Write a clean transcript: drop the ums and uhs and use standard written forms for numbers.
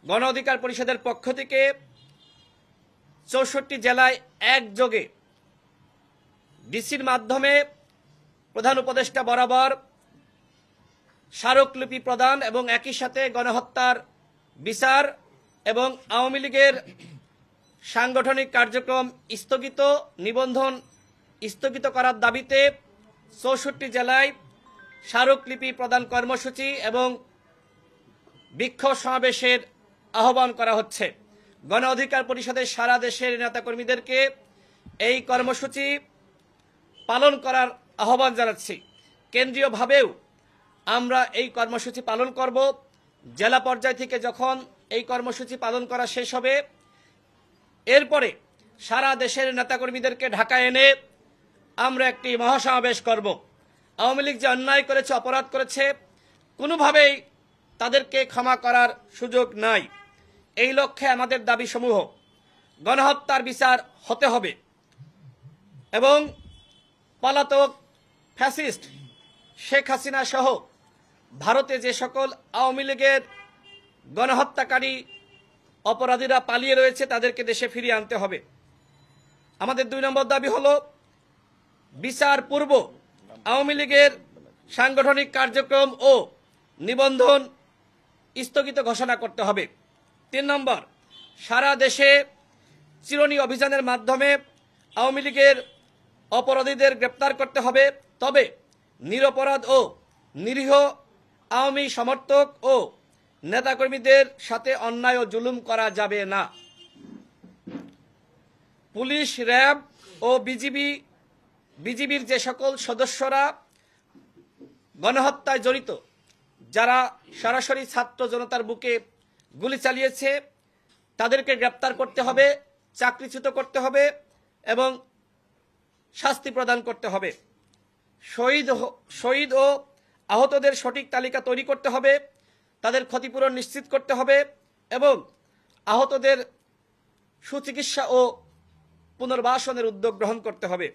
গণ অধিকার পরিষদের পক্ষ থেকে ৬৪ জেলায় একযোগে ডিসির মাধ্যমে প্রধান উপদেষ্টা বরাবর স্মারকলিপি প্রদান এবং একই সাথে গণহত্যার বিচার এবং আওয়ামী লীগের সাংগঠনিক কার্যক্রম স্থগিত, নিবন্ধন স্থগিত করার দাবিতে ৬৪ জেলায় স্মারকলিপি প্রদান কর্মসূচি এবং বিক্ষোভ সমাবেশের আহ্বান করা হচ্ছে। গণ অধিকার পরিষদের সারা দেশের নেতাকর্মীদেরকে এই কর্মসূচি পালন করার আহ্বান জানাচ্ছি। কেন্দ্রীয়ভাবেও আমরা এই কর্মসূচি পালন করব। জেলা পর্যায় থেকে যখন এই কর্মসূচি পালন করা শেষ হবে, এরপরে সারা দেশের নেতাকর্মীদেরকে ঢাকায় এনে আমরা একটি মহাসমাবেশ করব। আওয়ামী লীগ যে অন্যায় করেছে, অপরাধ করেছে, কোনোভাবেই তাদেরকে ক্ষমা করার সুযোগ নাই। এই লক্ষ্যে আমাদের দাবিসমূহ: গণহত্যার বিচার হতে হবে এবং পলাতক ফ্যাসিস্ট শেখ হাসিনা সহ ভারতে যে সকল আওয়ামী লীগের গণহত্যাকারী অপরাধীরা পালিয়ে রয়েছে তাদেরকে দেশে ফিরিয়ে আনতে হবে। আমাদের ২ নম্বর দাবি হলো বিচার পূর্ব আওয়ামী লীগের সাংগঠনিক কার্যক্রম ও নিবন্ধন স্থগিত ঘোষণা করতে হবে। ৩ নম্বর, সারা দেশে চিরুনি অভিযানের মাধ্যমে আওয়ামী লীগের অপরাধীদের গ্রেপ্তার করতে হবে, তবে নিরপরাধ ও নিরীহ আওয়ামী সমর্থক ও নেতাকর্মীদের সাথে অন্যায় ও জুলুম করা যাবে না। পুলিশ, র্যাব ও বিজিবির যে সকল সদস্যরা গণহত্যায় জড়িত, যারা সরাসরি ছাত্র জনতার বুকে গুলি চালিয়েছে, তাদেরকে গ্রেপ্তার করতে হবে, চাকরিচ্যুত করতে হবে এবং শাস্তি প্রদান করতে হবে। শহীদ ও আহতদের সঠিক তালিকা তৈরি করতে হবে, তাদের ক্ষতিপূরণ নিশ্চিত করতে হবে এবং আহতদের সুচিকিৎসা ও পুনর্বাসনের উদ্যোগ গ্রহণ করতে হবে।